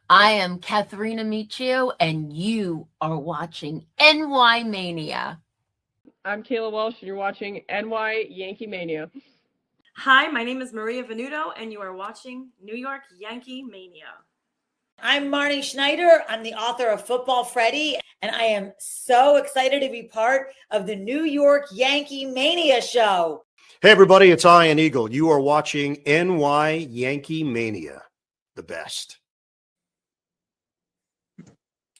I am Katharina Michio, and you are watching NY Mania. I'm Kayla Welsh, and you're watching Yankee Mania. Hi, my name is Maria Venuto, and you are watching New York Yankee Mania. I'm Marnie Schneider. I'm the author of Football Freddy, and I am so excited to be part of the New York Yankee Mania show. Hey, everybody, it's Ian Eagle. You are watching NY Yankee Mania, the best.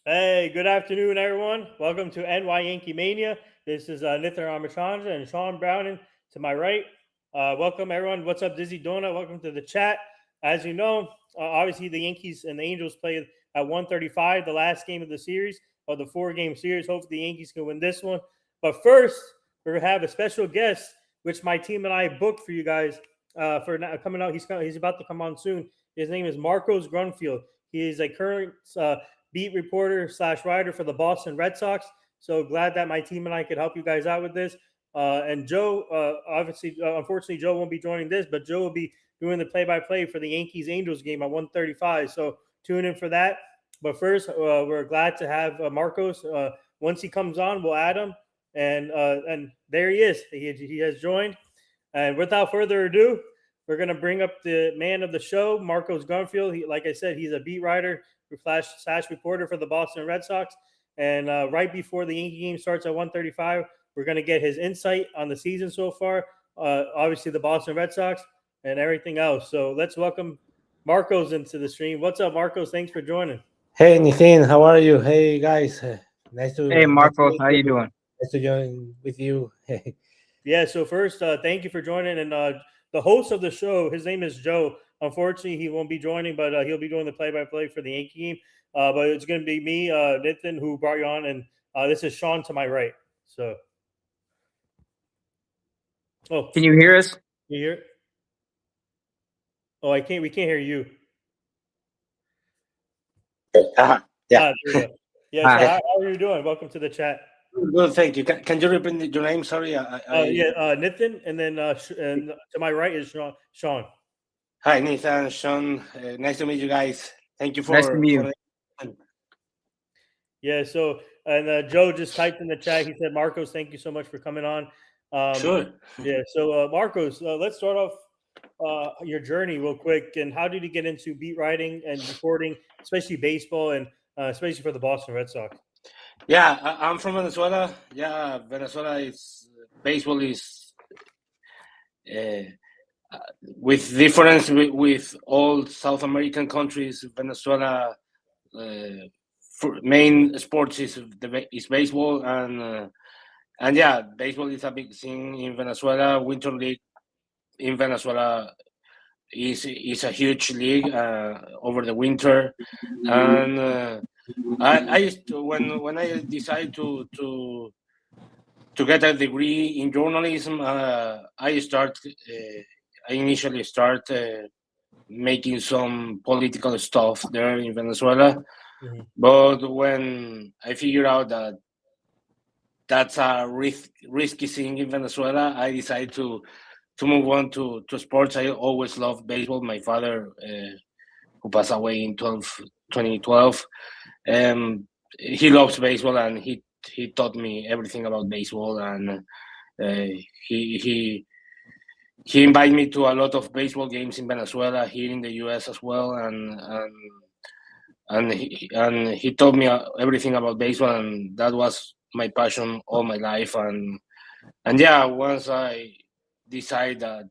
Hey, good afternoon, everyone. Welcome to NY Yankee Mania. This is Nitin Ramachandra and Sean Browning to my right. Welcome, everyone. What's up, Dizzy Donut? Welcome to the chat. As you know, obviously the Yankees and the Angels played at 1:35, the last game of the series, of the 4-game series. Hopefully the Yankees can win this one. But first, we're going to have a special guest, which my team and I booked for you guys for coming out. He's about to come on soon. His name is MARCOS GUNFELD. He is a current beat reporter / writer for the Boston Red Sox. So glad that my team and I could help you guys out with this. And Joe, unfortunately, Joe won't be joining this, but Joe will be doing the play-by-play for the Yankees-Angels game at 1:35. So tune in for that. But first, we're glad to have MARCOS. Once he comes on, we'll add him. And there he is. He has joined. And without further ado, we're going to bring up the man of the show, MARCOS GUNFELD. Like I said, he's a beat writer / reporter for the Boston Red Sox. And right before the Yankee game starts at 1:35, we're going to get his insight on the season so far, obviously the Boston Red Sox, and everything else. So let's welcome MARCOS into the stream. What's up, MARCOS? Thanks for joining. Hey, Nitin, how are you? Hey, guys. Nice to. Hey, MARCOS, how you doing? Nice to join with you. Yeah. So first, thank you for joining. And the host of the show, his name is Joe. Unfortunately, he won't be joining, but he'll be doing the play-by-play for the Yankee game. But it's going to be me, Nitin, who brought you on, and this is Sean to my right. So, can you hear us? You hear? Oh, I can't. We can't hear you. Yeah. There we go. Yeah. So how are you doing? Welcome to the chat. Good, thank you. Can you repeat your name? Sorry. Nitin, and then and to my right is Sean. Hi, Nathan, Sean. Nice to meet you guys. Thank you for. Nice to meet you. Yeah. So, and Joe just typed in the chat. He said, "MARCOS, thank you so much for coming on." Sure. Yeah. So, MARCOS, let's start off your journey real quick. And how did you get into beat writing and reporting, especially baseball and especially for the Boston Red Sox? Yeah, I'm from Venezuela. Yeah, Venezuela is baseball is with difference with all South American countries. Venezuela main sports is baseball, and yeah, baseball is a big thing in Venezuela. Winter League in Venezuela is a huge league over the winter, and I used to, when I decided to get a degree in journalism, I initially start making some political stuff there in Venezuela. Mm-hmm. But when I figured out that that's a risky thing in Venezuela, I decided to move on to sports. I always loved baseball. My father, who passed away in 2012, he loves baseball, and he taught me everything about baseball, and he invited me to a lot of baseball games in Venezuela, here in the U.S. as well, and he taught me everything about baseball, and that was my passion all my life. And yeah, once I decided that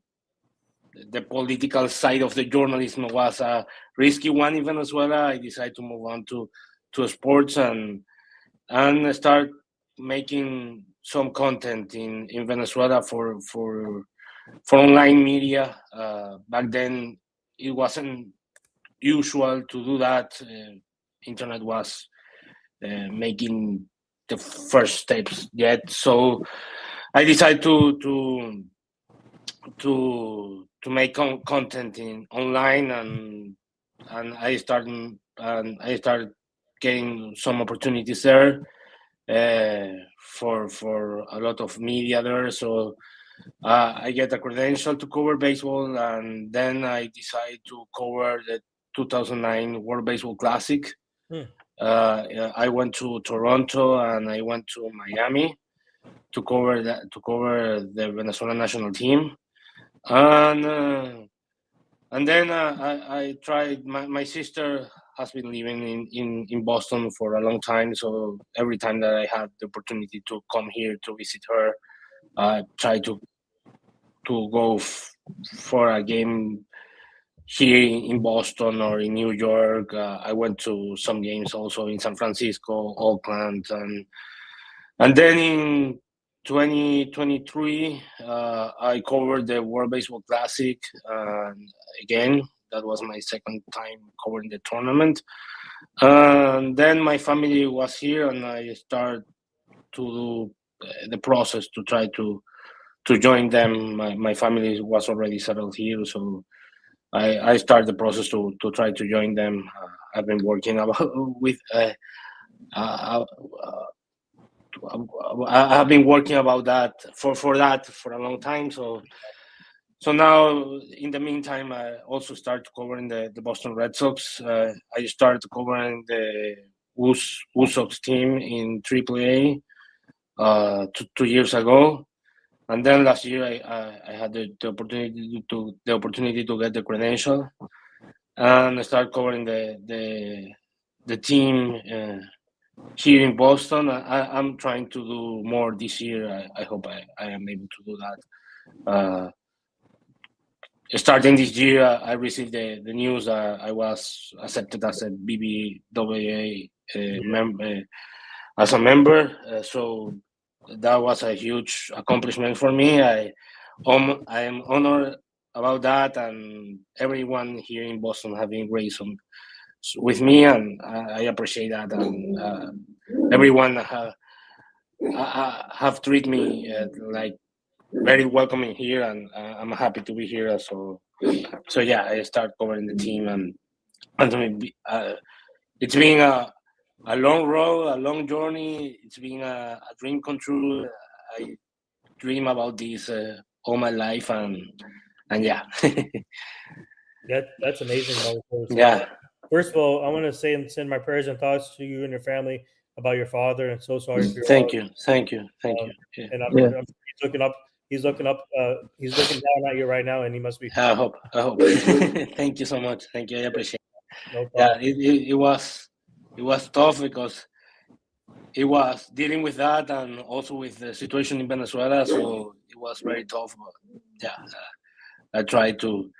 the political side of the journalism was a risky one in Venezuela, I decided to move on to sports and start making some content in Venezuela for online media. Back then, it wasn't usual to do that. Internet was making the first steps yet, so I decided to make content in online, and I started getting some opportunities there for a lot of media there. So I get a credential to cover baseball, and then I decided to cover the 2009 World Baseball Classic. Hmm. I went to Toronto and I went to Miami to cover the Venezuelan national team, and then I tried. My sister has been living in Boston for a long time, so every time that I had the opportunity to come here to visit her, I try to go for a game here in Boston or in New York. I went to some games also in San Francisco, Oakland, and then in 2023, I covered the World Baseball Classic again. That was my second time covering the tournament. And then my family was here, and I started to do the process to try to join them. My family was already settled here, so I started the process to try to join them. I've been working with. I've been working about that for a long time. So now, in the meantime, I also started covering the Boston Red Sox. I started covering the Woo Sox team in AAA 2 years ago, and then last year I had the opportunity to get the credential, and I started covering the team here in Boston. I'm trying to do more this year. I hope I am able to do that. Starting this year, I received the news I was accepted as a BBWA as a member. So that was a huge accomplishment for me. I am honored about that, and everyone here in Boston have been great with me, and I appreciate that. And everyone have treated me like very welcoming here, and I'm happy to be here. So yeah, I start covering the team, and it's been a long road, a long journey. It's been a dream come true. I dream about this all my life, and yeah. That's amazing. Marcos. Yeah. First of all, I want to send my prayers and thoughts to you and your family about your father, and so sorry for your Thank loss. you. Yeah. And I'm he's looking down at you right now, and he must be. I hope. Thank you so much. Thank you. I appreciate it. No problem. Yeah, it was tough because it was dealing with that and also with the situation in Venezuela, so it was very tough. But yeah, I tried to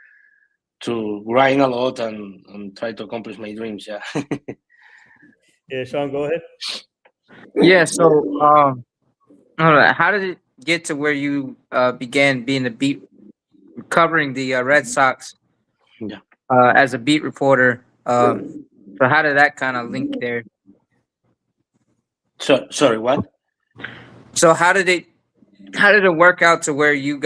grind a lot and try to accomplish my dreams. Yeah. Yeah, Sean, go ahead. Yeah. So, how did it get to where you began being covering the Red Sox? Yeah. As a beat reporter. So how did that kind of link there? Sorry, what? So how did it work out to where you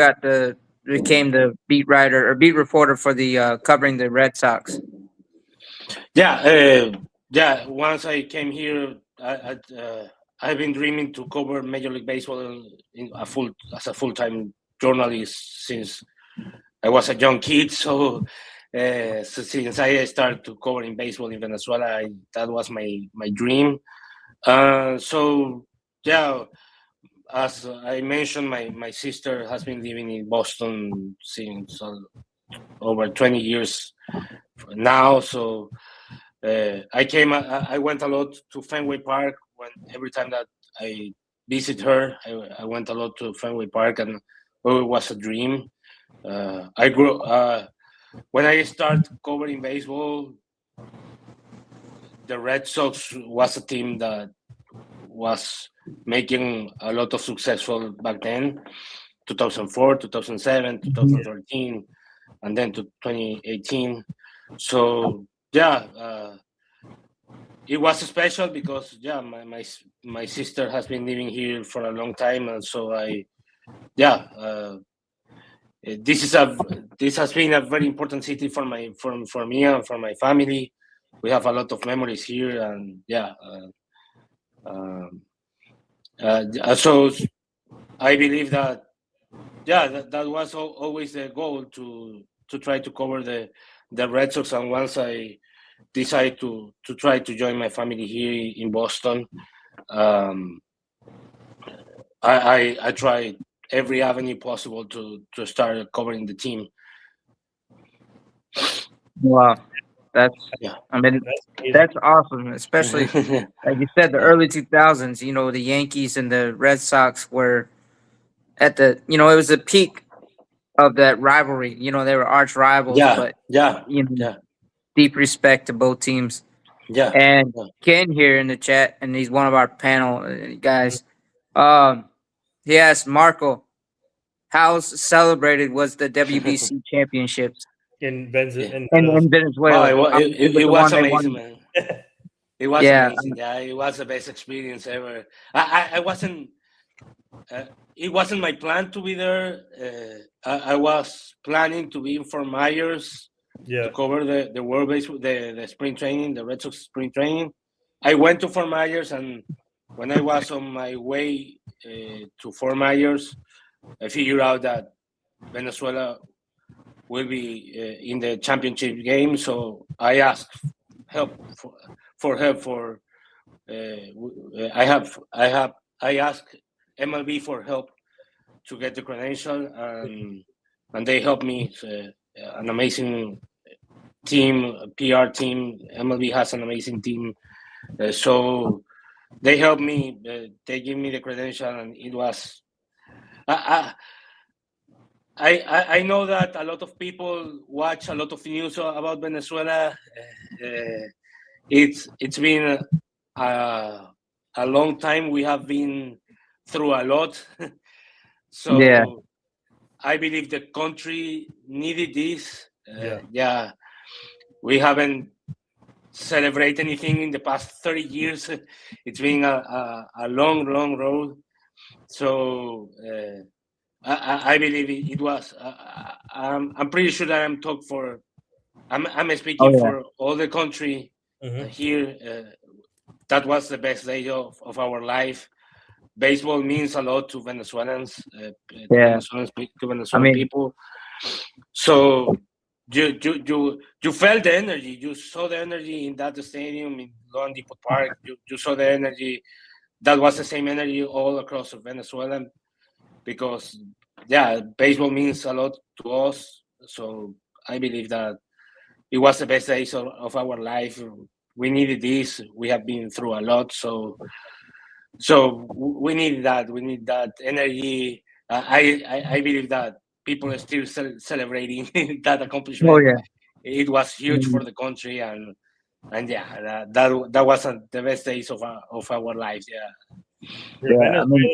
became the beat writer or beat reporter for the covering the Red Sox? Yeah, Once I came here, I've been dreaming to cover Major League Baseball as a full-time journalist since I was a young kid. So since I started to covering baseball in Venezuela, that was my dream. So yeah, as I mentioned, my sister has been living in Boston since over 20 years now. So I went a lot to Fenway Park every time that I visit her. I went a lot to Fenway Park, and it was a dream. I grew when I started covering baseball. The Red Sox was a team that was making a lot of successful back then, 2004, 2007, 2013, and then to 2018. So yeah, it was special because my sister has been living here for a long time, and so this has been a very important city for me and for my family. We have a lot of memories here, and so I believe that that was always the goal to try to cover the Red Sox. And once I decided to try to join my family here in Boston. I tried every avenue possible to start covering the team. Wow, that's Yeah. I mean That's amazing. that's awesome, especially like you said, the early 2000s. You know, the Yankees and the Red Sox were at the it was the peak of that rivalry. You know, they were arch rivals, yeah, but yeah, you know, yeah, deep respect to both teams. yeah. And Yeah. Ken here in the chat, and he's one of our panel guys. He asked Marco, how celebrated was the WBC championships In in Venezuela. Venezuela? Oh, Obviously, with it the was one they amazing, won. man. It was Yeah, amazing. Yeah, it was the best experience ever. I wasn't. It wasn't my plan to be there. I was planning to be in Fort Myers Yeah. to cover the World Base, the spring training, the Red Sox spring training. I went to Fort Myers, and when I was on my way to Fort Myers, I figured out that Venezuela will be in the championship game. So I asked help for help for. I asked MLB for help to get the credential, and they helped me. An amazing team, PR team. MLB has an amazing team, so they helped me. They gave me the credential, and it was. I know that a lot of people watch a lot of news about Venezuela. It's been a long time. We have been through a lot. So yeah, I believe the country needed this. Yeah. We haven't celebrated anything in the past 30 years. It's been a long, long road. So I believe it was. I'm pretty sure that I'm speaking oh yeah, for all the country here. That was the best day of our life. Baseball means a lot to Venezuelans, yeah. to I Venezuelan mean, people. So you felt the energy. You saw the energy in that stadium in Lone Depot Park. You saw the energy. That was the same energy all across Venezuela, because baseball means a lot to us. So I believe that it was the best days of our life. We needed this. We have been through a lot, so we need that. We need that energy. I believe that people are still celebrating that oh accomplishment. yeah. It was I huge for mean, the country, and that was the best days of our lives. Yeah, Yeah, yeah. I mean,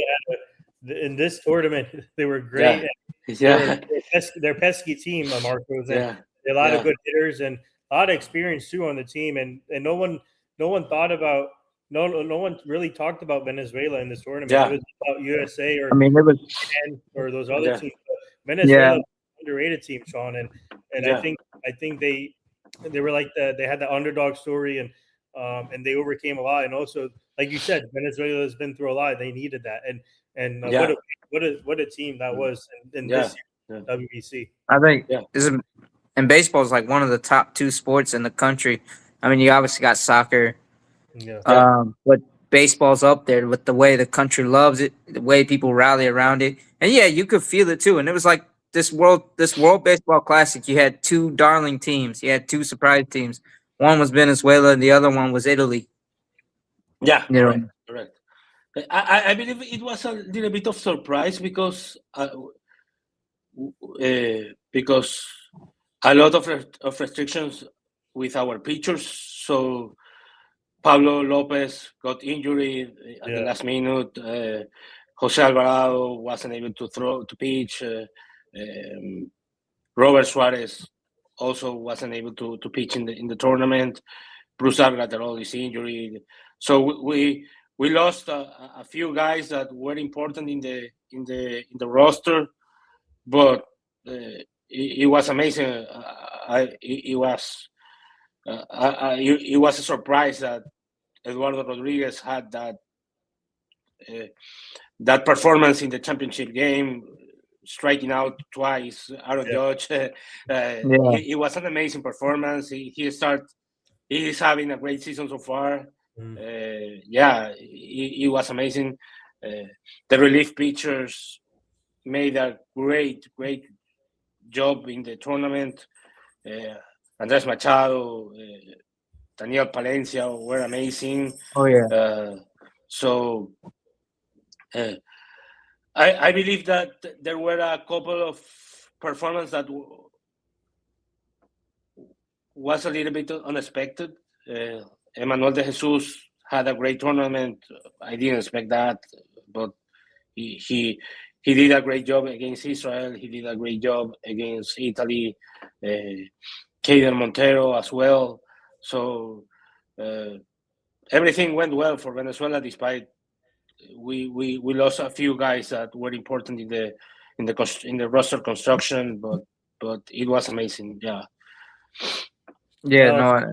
Venezuela in this tournament, they were great. yeah, They were yeah, their pesky team, Marcos, and yeah, a lot of yeah. good hitters and a lot of experience too on the team. And no one thought about no one really talked about Venezuela in this tournament. It Yeah, was about USA I mean, it was Japan or those other yeah, teams. But yeah, Venezuela, underrated team, Sean, and yeah, I think they were like they had the underdog story and they overcame a lot. And also, like you said, Venezuela has been through a lot. They needed that, and yeah, what a team that was in yeah, this yeah, WBC. I think yeah, this is, and baseball is like one of the top two sports in the country. I mean, you obviously got soccer, Yeah, yeah, but baseball's up there with the way the country loves it, the way people rally around it, and yeah, you could feel it too. And it was like this World Baseball Classic. You had two darling teams. You had two surprise teams. One was Venezuela, and the other one was Italy. yeah. You know, Correct. I believe it was a little bit of surprise because a lot of restrictions with our pitchers. So Pablo Lopez got injured at the yeah, last minute. Jose Alvarado wasn't able to pitch. Robert Suarez also wasn't able to pitch in the tournament. Bruce Graterol is injured. So we lost a few guys that were important in the roster, but it was amazing. It was a surprise that Eduardo Rodriguez had that performance in the championship game, striking out twice. Aaron yeah, Judge, yeah, it was an amazing performance. He started he's having a great season so far. Mm. Yeah, it was amazing. The relief pitchers made a great job in the tournament. Andres Machado, Daniel Palencia were amazing. Oh yeah. So I believe that there were a couple of performances that was a little bit unexpected. Emmanuel de Jesus had a great tournament. I didn't expect that, but he did a great job against Israel. He did a great job against Italy. Caden Montero as well. So everything went well for Venezuela, despite we lost a few guys that were important in the roster construction, but it was amazing. Yeah. Yeah, no.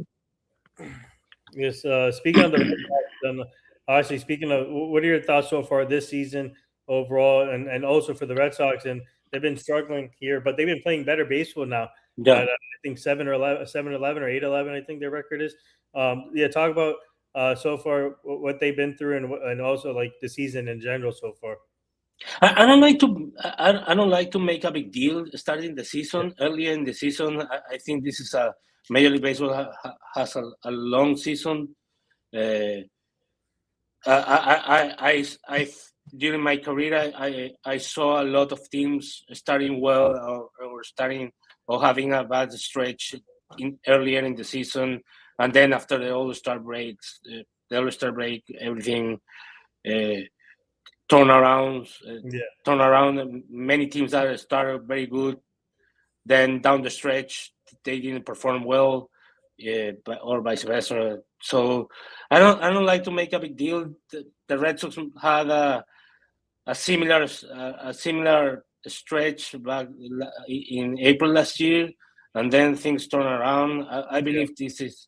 Yes. Speaking of the Red Sox, then obviously speaking of, what are your thoughts so far this season overall, and also for the Red Sox? And they've been struggling here, but they've been playing better baseball now. Yeah. I think 7-11 or 8-11. I think their record is. Yeah. Talk about so far what they've been through, and also like the season in general so far. I don't like to I don't like to make a big deal starting the season earlier in the season. I think this is a Major League Baseball has a long season. I during my career I saw a lot of teams starting well or starting or having a bad stretch earlier in the season, and then after the All-Star breaks, the All-Star break, everything. Turnaround. Many teams that started very good, then down the stretch they didn't perform well, or vice versa. So I don't like to make a big deal. The Red Sox had a similar stretch back in April last year, and then things turn around. I believe this is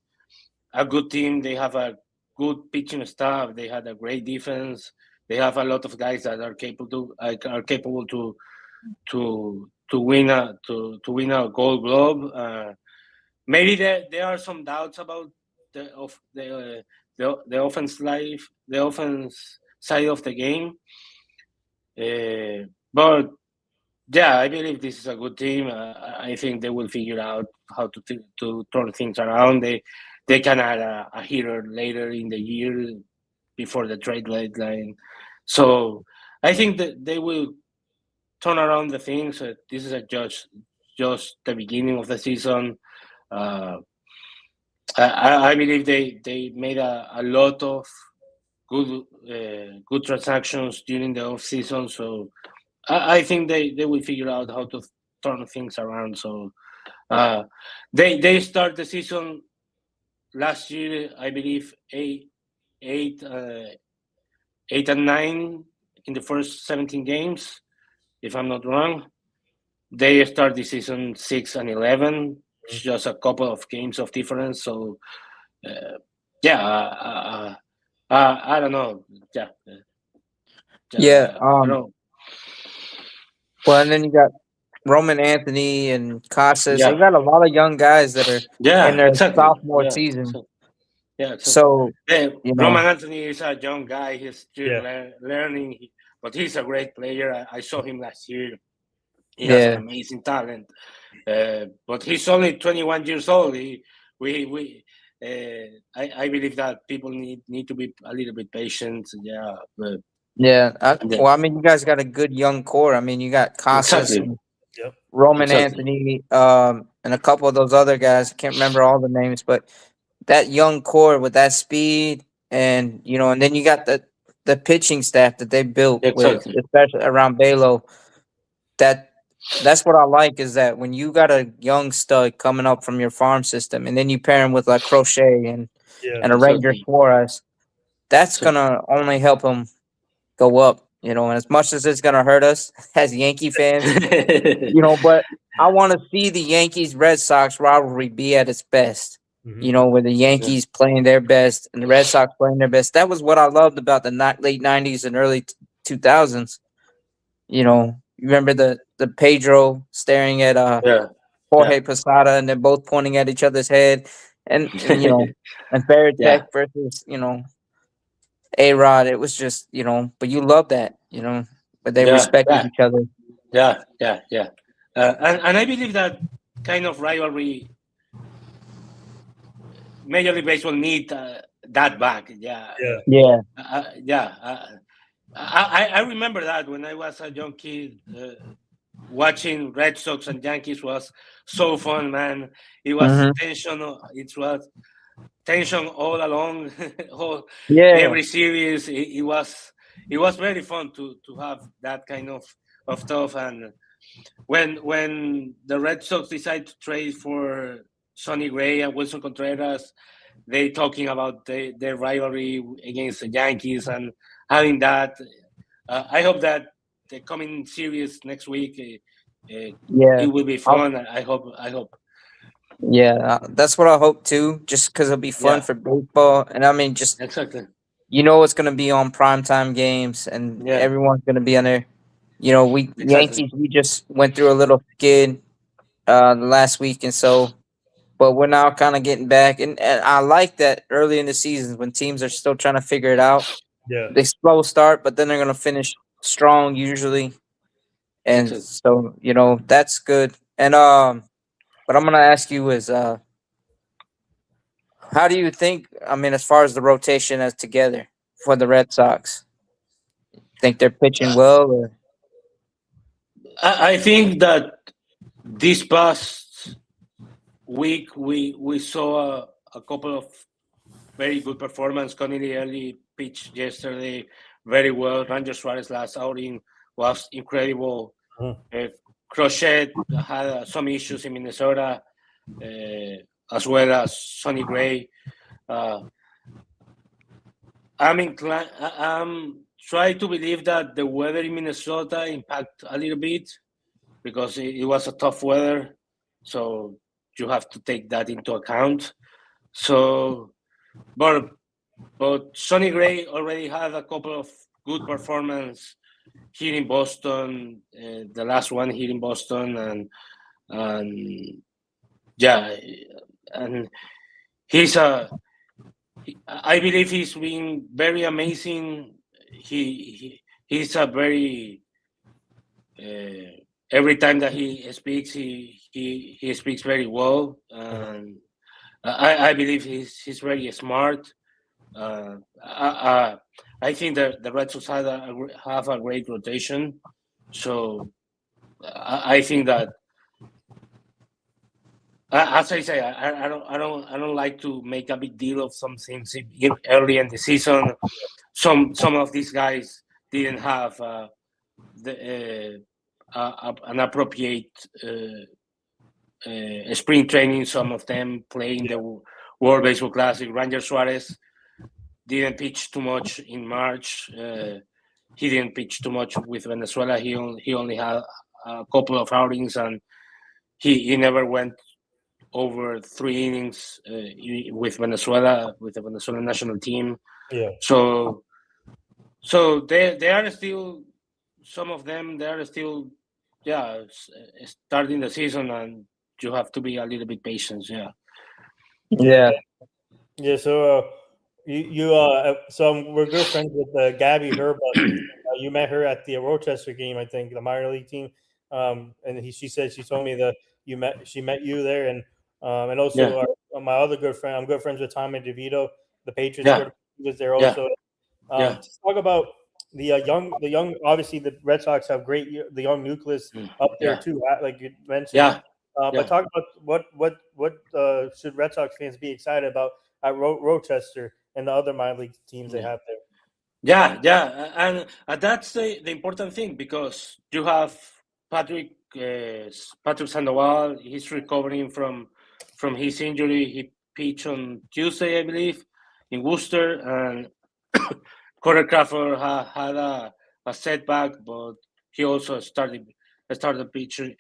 a good team. They have a good pitching staff. They had a great defense. They have a lot of guys that are capable to win a Gold Glove. Maybe there are some doubts about the offense side of the game, but yeah, I believe this is a good team. I think they will figure out how to turn things around. They can add a hitter later in the year before the trade deadline. So I think that they will turn around the things. This is just the beginning of the season. I believe they made a lot of good transactions during the off season. So I think they will figure out how to turn things around. So they start the season last year, I believe, 8-9 in the first 17 games, if I'm not wrong. They start the season 6-11, just a couple of games of difference. So I don't know. Yeah. I don't know. Well, and then you got Roman Anthony and Casas. Yeah. They got a lot of young guys that are in their sophomore season. So Roman Anthony is a young guy. He's still learning, but he's a great player. I saw him last year. He has an amazing talent, but he's only 21 years old. I believe that people need to be a little bit patient. Yeah. Well, I mean, you guys got a good young core. I mean, you got Casas, Roman Anthony, and a couple of those other guys. I can't remember all the names, but that young core with that speed, and and then you got the pitching staff that they built with, especially around Balo. That's what I like, is that when you got a young stud coming up from your farm system, and then you pair him with like Crochet and a Ranger Suarez, that's gonna only help him go up. And as much as it's gonna hurt us as Yankee fans, but I want to see the Yankees Red Sox rivalry be at its best. Where the Yankees playing their best and the Red Sox playing their best. That was what I loved about the late 90s and early 2000s. You remember the Pedro staring at Jorge Posada, and they're both pointing at each other's head. and and Barrett Yeah, versus A-Rod. It was just but you love that but they yeah, respected yeah, each other. yeah. And I believe that kind of rivalry, Major League Baseball need that back. Yeah, Yeah. Yeah. yeah. I remember that when I was a young kid, watching Red Sox and Yankees was so fun, man. It was Hmm. tension. It was tension all along, Yeah. every series. It was very fun to have that kind of stuff. And when the Red Sox decided to trade for Sonny Gray and Wilson Contreras, they talking about their rivalry against the Yankees and having that. I hope that the coming series next week, Yeah. it will be I'll- fun. I hope. I hope. yeah, that's what I hope too. Just because it'll be fun Yeah, for baseball, and I mean, just exactly. it's gonna be on primetime games, and Yeah, everyone's gonna be on there. We exactly. Yankees, we just went through a little skid last week, and so, but we're now kind of getting back, and I like that early in the season when teams are still trying to figure it out. Yeah. They slow start, but then they're gonna finish strong usually, and Exactly. so that's good. And what I'm gonna ask you is how do you think? I mean, as far as the rotation as together for the Red Sox, think they're pitching well, or I think that this past week we saw a couple of very good performance. Connie early pitched yesterday very well. Ranger Suarez last outing was incredible. Mhm. Crochet had some issues in Minnesota, as well as Sonny Gray. Uh, I'm trying to believe that the weather in Minnesota impact a little bit because it was a tough weather, so you have to take that into account. So, but Sonny Gray already had a couple of good performance here in Boston. The last one here in Boston, and yeah, and he's I believe he's been very amazing. He's a very every time that he speaks, he speaks very well, and I believe he's very smart. I think that the Red Sox have a great rotation, so I think that, as I say, I don't like to make a big deal of some things early in the season. Some of these guys didn't have an appropriate spring training. Some of them playing the World Baseball Classic. Ranger Suarez didn't pitch too much in March. He didn't pitch too much with Venezuela. He only had a couple of outings, and he never went over 3 innings with Venezuela, with the Venezuelan national team. Yeah. So they are still, some of them, they are still, starting the season, and you have to be a little bit patient. Yeah. yeah. Yeah. So we're good friends with Gabby Herb. You met her at the Rochester game, I think, the minor league team. And she told me that she met you there, and also my other good friend. I'm good friends with Tommy DeVito, the Patriots. Yeah. He was there Yeah. also. Yeah. To talk about the young. Obviously, the Red Sox have the young nucleus up there Yeah. too, like you mentioned. Yeah. But talk about what should Red Sox fans be excited about at Rochester and the other minor league teams they have there. Yeah, and that's the important thing, because you have Patrick Sandoval. He's recovering from his injury. He pitched on Tuesday, I believe, in Worcester, and Corey Crawford had a setback, but he also starting pitcher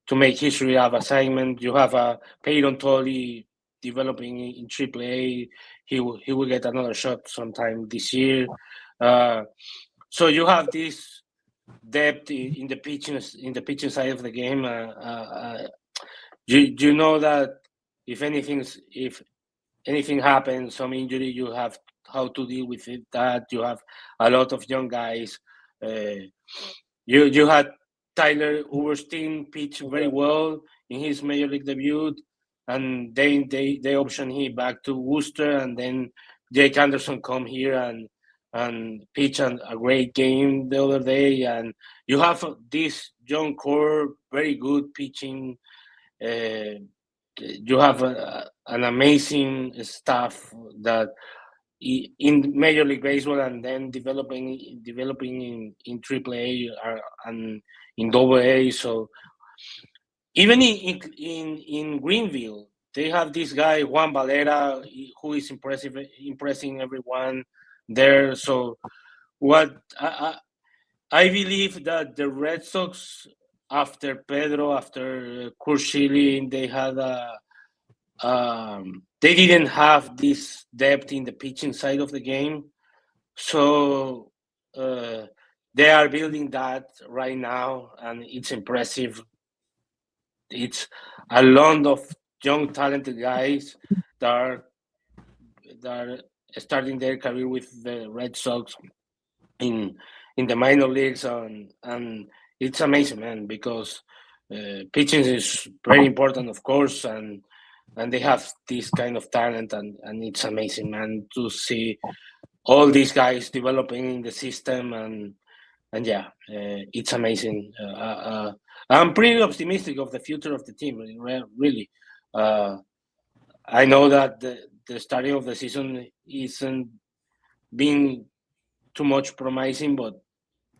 to make history of assignment. You have a Peyton Tolley developing in AAA. He will get another shot sometime this year. So you have this depth in the pitching side of the game. you know that if anything happens, some injury, you have how to deal with it. That you have a lot of young guys. You had Tyler Uberstein pitch very well in his major league debut, and they optioned him back to Worcester, and then Jake Anderson come here and pitch a great game the other day, and you have this young core, very good pitching. You have an amazing staff that in Major League Baseball, and then developing in AAA and in AA. So even in Greenville, they have this guy Juan Valera, who is impressing everyone there. So what I believe that the Red Sox, after Pedro, after Kurshili, they had they didn't have this depth in the pitching side of the game. So they are building that right now, and it's impressive. It's a lot of young, talented guys that are starting their career with the Red Sox in the minor leagues, and it's amazing, man, because pitching is very important, of course, and they have this kind of talent, and it's amazing, man, to see all these guys developing in the system, and yeah, it's amazing. I'm pretty optimistic of the future of the team, really. I know that the starting of the season isn't being too much promising, but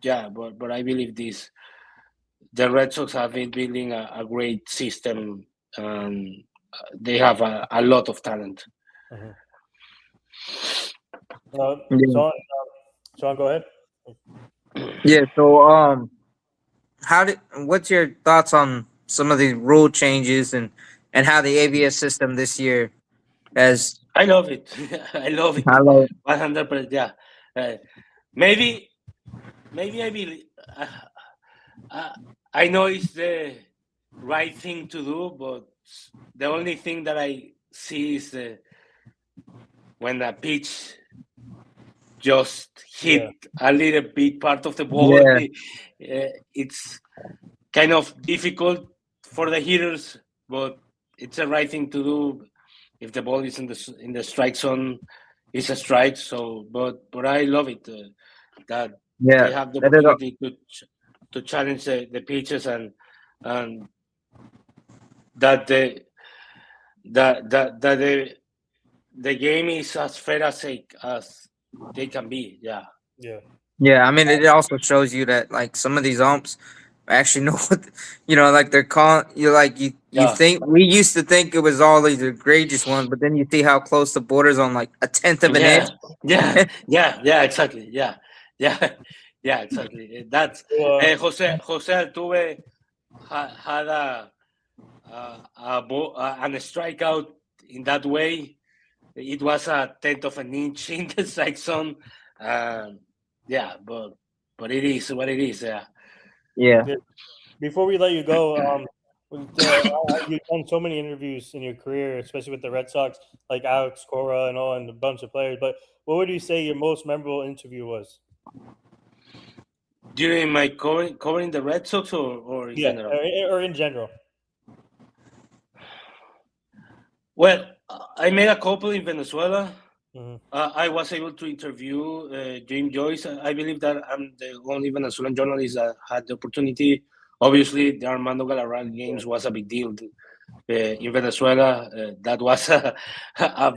yeah, but I believe the Red Sox have been building a great system, and they have a lot of talent. Sean, go ahead. Yeah. So, what's your thoughts on some of the rule changes and how the ABS system this year has? I love it. I love it. I love it. 100%. Yeah. Maybe I believe. I know it's the right thing to do, but the only thing that I see is when a pitch just hit a little bit part of the ball. Yeah. It's kind of difficult for the hitters, but it's the right thing to do. If the ball is in the strike zone, it's a strike. So, but I love it that they have the opportunity to challenge the pitches, and that the game is as fair as they can be. Yeah. Yeah, I mean, it also shows you that like some of these umps actually know what like they're calling. You think we used to think it was all these egregious ones, but then you see how close the border's on like a tenth of an inch. Yeah, exactly. Yeah, exactly. That's Jose Altuve had a strikeout in that way. It was a tenth of an inch in the strike zone. Yeah, but it is what it is. Yeah. Before we let you go, you've done so many interviews in your career, especially with the Red Sox, like Alex Cora and a bunch of players. But what would you say your most memorable interview was? During my covering the Red Sox, or in general? Or in general. Well, I made a couple in Venezuela. Mm-hmm. I was able to interview James Joyce. I believe that I'm the only Venezuelan journalist that had the opportunity. Obviously, the Armando Galarraga games was a big deal in Venezuela. That was a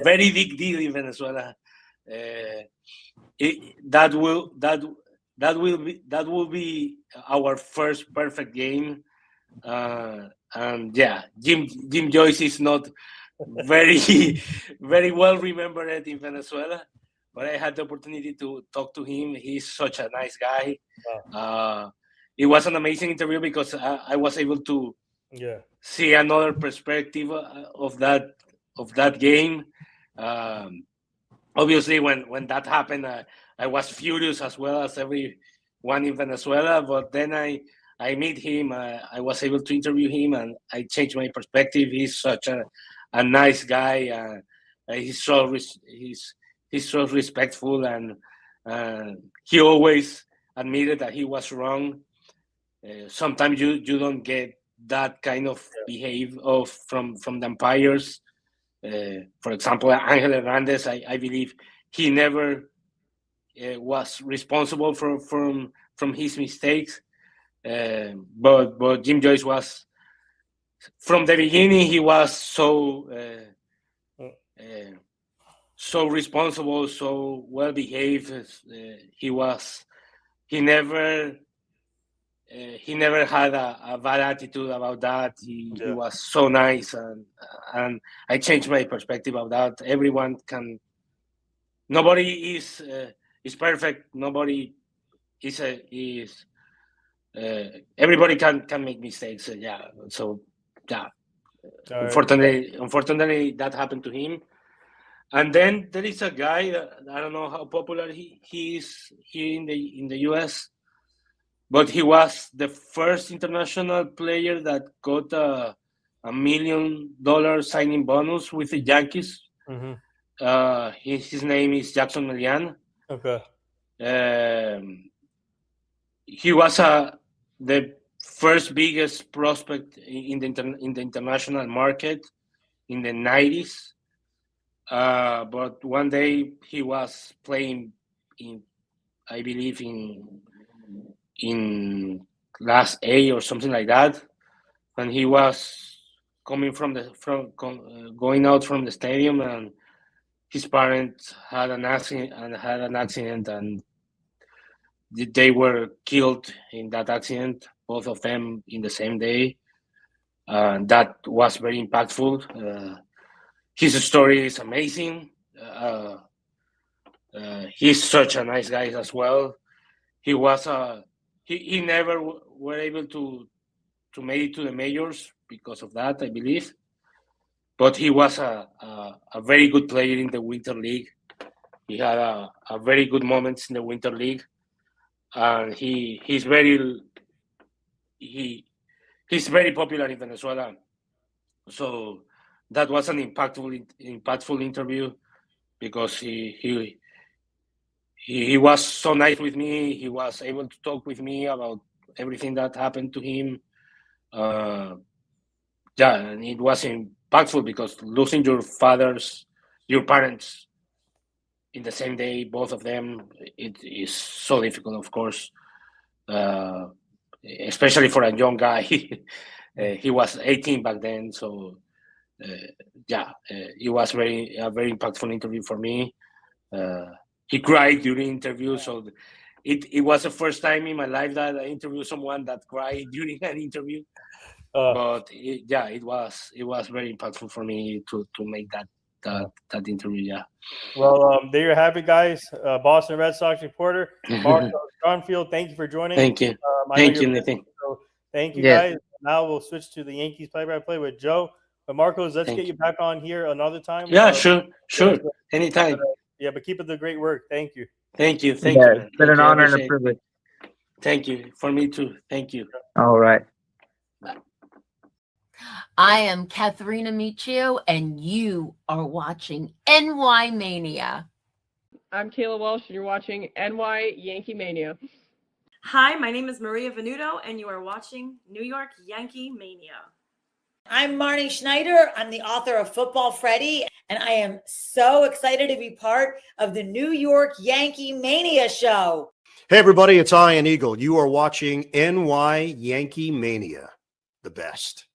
very big deal in Venezuela. That will be our first perfect game. And yeah, Jim Joyce is not very well remembered in Venezuela, but I had the opportunity to talk to him. He's such a nice guy. Wow. It was an amazing interview because I was able to see another perspective of that game. Obviously, when that happened, I was furious as well as everyone in Venezuela. But then I I meet him. I was able to interview him, and I changed my perspective. He's such a nice guy. He's so he's so respectful, and he always admitted that he was wrong. Sometimes you don't get that kind of behave from the umpires. For example, Angel Hernandez, I believe he never was responsible from his mistakes. But Jim Joyce was, from the beginning, he was so so responsible, so well behaved. He never had a bad attitude about that. He was so nice, and I changed my perspective of that. Nobody is perfect. Nobody is everybody can make mistakes. Unfortunately, that happened to him. And then there is a guy that I don't know how popular he is here in the US, but he was the first international player that got a $1 million signing bonus with the Yankees. His name is Jackson Melian. Okay. He was the first biggest prospect in the international market in the 90s. But one day he was playing I believe in Class A or something like that, and he was coming going out from the stadium, and his parents had an accident, and they were killed in that accident, both of them in the same day. That was very impactful. His story is amazing. He's such a nice guy as well. He was he never were able to make it to the majors because of that, I believe. But he was a very good player in the Winter League. He had a very good moments in the Winter League, and he's very popular in Venezuela. So that was an impactful interview, because he was so nice with me. He was able to talk with me about everything that happened to him. And it was impactful, because losing your parents in the same day, both of them, it is so difficult, of course, especially for a young guy. He was 18 back then, so it was a very impactful interview for me. He cried during interview, so it was the first time in my life that I interviewed someone that cried during an interview. But it was very impactful for me to make that interview. Yeah. Well, there you have it, guys. Boston Red Sox reporter Marcos GUNFELD. Thank you for joining. Thank you. Thank you, Nitin. So thank you, guys. Now we'll switch to the Yankees play-by-play with Joe. But Marcos, let's get you back on here another time. Yeah, sure. Anytime. But keep up the great work. Thank you. Thank you. It's been an honor and a privilege. Thank you. For me too. Thank you. All right. I am Katharina Michio, and you are watching NY Mania. I'm Kayla Walsh, and you're watching NY Yankee Mania. Hi, my name is Maria Venuto, and you are watching New York Yankee Mania. I'm Marnie Schneider. I'm the author of Football Freddy, and I am so excited to be part of the New York Yankee Mania show. Hey, everybody, it's Ian Eagle. You are watching NY Yankee Mania, the best.